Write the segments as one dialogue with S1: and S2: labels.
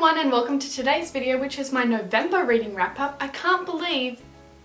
S1: everyone and welcome to today's video, which is my November reading wrap up. I can't believe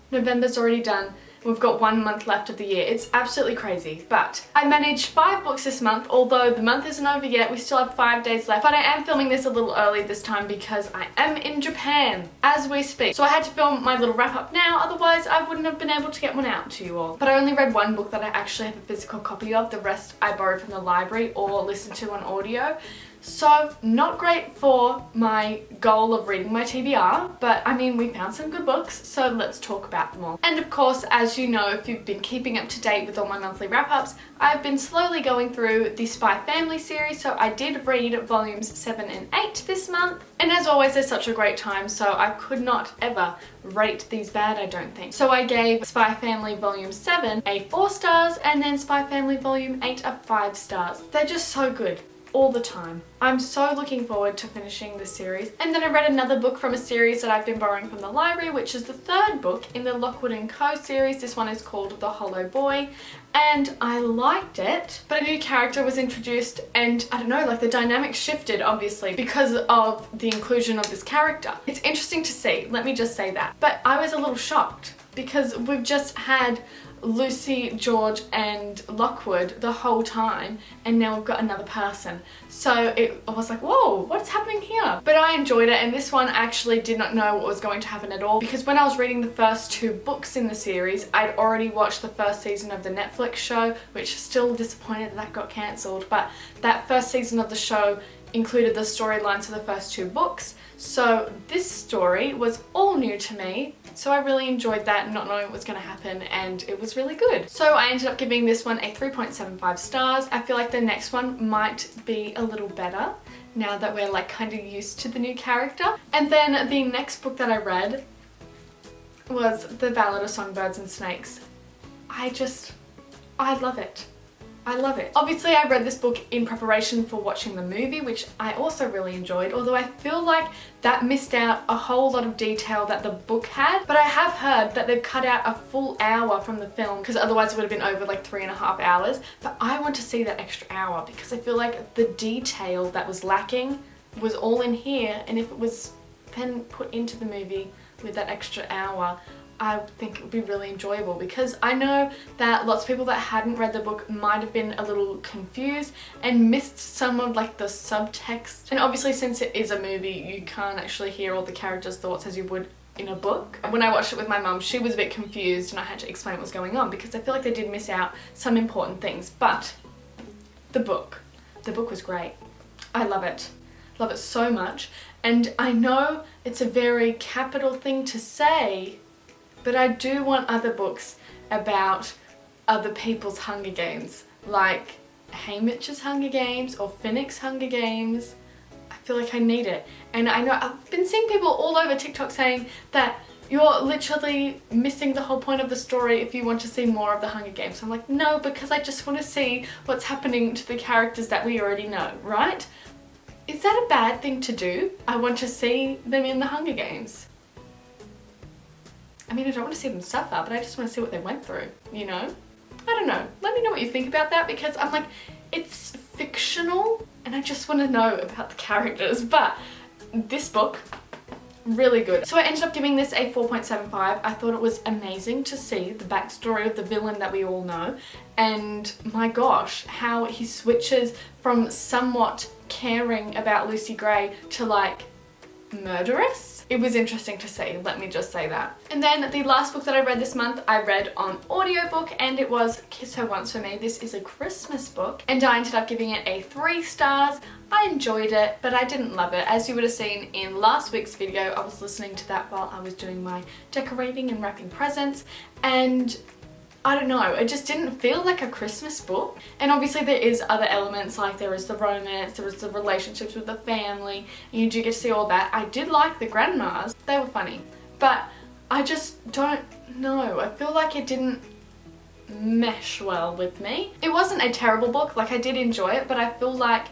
S1: November's already done. We've got 1 month left of the year. It's absolutely crazy, but I managed 5 books this month. Although the month isn't over yet, we still have 5 days left, but I am filming this a little early this time because I am in Japan as we speak. So I had to film my little wrap up now, otherwise I wouldn't have been able to get one out to you all. But I only read 1 book that I actually have a physical copy of. The rest I borrowed from the library or listened to on audio. So not great for my goal of reading my TBR, but I mean, we found some good books, so let's talk about them all. And of course, as you know, if you've been keeping up to date with all my monthly wrap-ups, I've been slowly going through the Spy Family series, so I did read volumes 7 and 8 this month. And as always, they're such a great time, so I could not ever rate these bad, I don't think. So I gave Spy Family volume 7 a 4 stars, and then Spy Family volume 8 a 5 stars. They're just so good. All the time. I'm so looking forward to finishing this series. And then I read another book from a series that I've been borrowing from the library, which is the 3rd book in the Lockwood & Co series. This one is called The Hollow Boy, and I liked it, but a new character was introduced and I don't know, like the dynamic shifted obviously because of the inclusion of this character. It's interesting to see, let me just say that. But I was a little shocked because we've just had Lucy, George and Lockwood the whole time, and now we've got another person. So I was like, whoa, what's happening here? But I enjoyed it, and this one I actually did not know what was going to happen at all, because when I was reading the first 2 books in the series, I'd already watched the first season of the Netflix show, which is still disappointed that got cancelled, but that first season of the show included the storylines for the first 2 books. So this story was all new to me, so I really enjoyed that, not knowing what was going to happen, and it was really good. So I ended up giving this one a 3.75 stars. I feel like the next one might be a little better now that we're like kind of used to the new character. And then the next book that I read was The Ballad of Songbirds and Snakes. I love it. I love it. Obviously, I read this book in preparation for watching the movie, which I also really enjoyed, although I feel like that missed out a whole lot of detail that the book had. But I have heard that they've cut out a full hour from the film because otherwise it would have been over like 3.5 hours. But I want to see that extra hour because I feel like the detail that was lacking was all in here, and if it was then put into the movie with that extra hour, I think it would be really enjoyable, because I know that lots of people that hadn't read the book might have been a little confused and missed some of like the subtext. And obviously, since it is a movie, you can't actually hear all the characters' thoughts as you would in a book. When I watched it with my mum, she was a bit confused and I had to explain what was going on because I feel like they did miss out some important things. But the book was great. I love it. Love it so much. And I know it's a very capital thing to say, but I do want other books about other people's Hunger Games, like Haymitch's Hunger Games or Finnick's Hunger Games. I feel like I need it. And I know I've been seeing people all over TikTok saying that you're literally missing the whole point of the story if you want to see more of the Hunger Games. I'm like, no, because I just want to see what's happening to the characters that we already know, right? Is that a bad thing to do? I want to see them in the Hunger Games. I mean, I don't want to see them suffer, but I just want to see what they went through, you know? I don't know. Let me know what you think about that, because I'm like, it's fictional and I just want to know about the characters. But this book, really good. So I ended up giving this a 4.75. I thought it was amazing to see the backstory of the villain that we all know. And my gosh, how he switches from somewhat caring about Lucy Gray to like murderous. It was interesting to see, let me just say that. And then the last book that I read this month, I read on audiobook, and it was Kiss Her Once for Me. This is a Christmas book, and I ended up giving it a 3 stars. I enjoyed it, but I didn't love it. As you would have seen in last week's video, I was listening to that while I was doing my decorating and wrapping presents, and I don't know, it just didn't feel like a Christmas book. And obviously there is other elements, like there is the romance, there is the relationships with the family, and you do get to see all that. I did like the grandmas, they were funny, but I just don't know. I feel like it didn't mesh well with me. It wasn't a terrible book, like I did enjoy it, but I feel like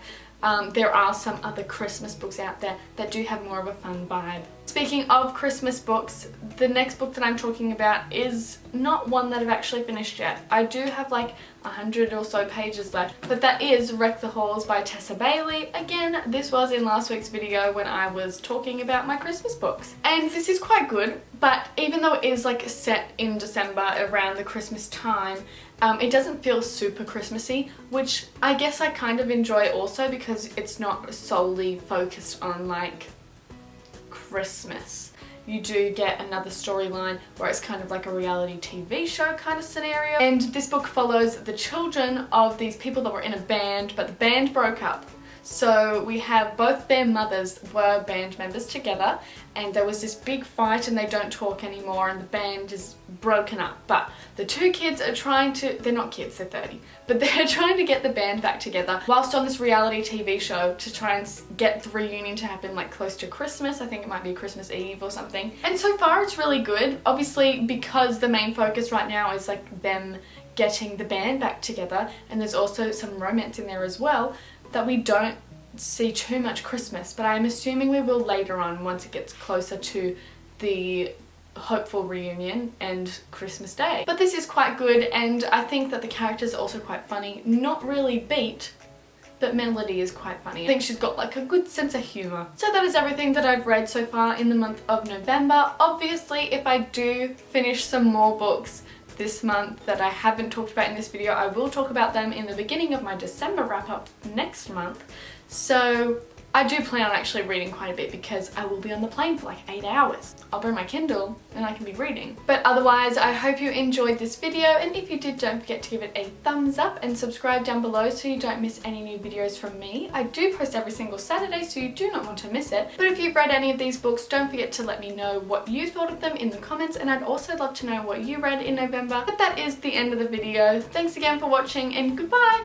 S1: there are some other Christmas books out there that do have more of a fun vibe. Speaking of Christmas books, the next book that I'm talking about is not one that I've actually finished yet. I do have like 100 or so pages left, but that is Wreck the Halls by Tessa Bailey. Again, this was in last week's video when I was talking about my Christmas books. And this is quite good, but even though it is like set in December around the Christmas time, it doesn't feel super Christmassy, which I guess I kind of enjoy also because it's not solely focused on like Christmas. You do get another storyline where it's kind of like a reality TV show kind of scenario. And this book follows the children of these people that were in a band, but the band broke up. So we have both their mothers were band members together, and there was this big fight and they don't talk anymore and the band is broken up. But the two kids are trying to, they're not kids, they're 30, but they're trying to get the band back together whilst on this reality TV show to try and get the reunion to happen like close to Christmas. I think it might be Christmas Eve or something. And so far it's really good. Obviously, because the main focus right now is like them getting the band back together, and there's also some romance in there as well, that we don't see too much Christmas, but I'm assuming we will later on once it gets closer to the hopeful reunion and Christmas Day. But this is quite good, and I think that the characters are also quite funny. Not really beat, but Melody is quite funny. I think she's got like a good sense of humour. So that is everything that I've read so far in the month of November. Obviously, if I do finish some more books this month that I haven't talked about in this video, I will talk about them in the beginning of my December wrap up next month. So I do plan on actually reading quite a bit because I will be on the plane for like 8 hours. I'll bring my Kindle and I can be reading. But otherwise, I hope you enjoyed this video, and if you did, don't forget to give it a thumbs up and subscribe down below so you don't miss any new videos from me. I do post every single Saturday, so you do not want to miss it. But if you've read any of these books, don't forget to let me know what you thought of them in the comments, and I'd also love to know what you read in November. But that is the end of the video. Thanks again for watching, and goodbye!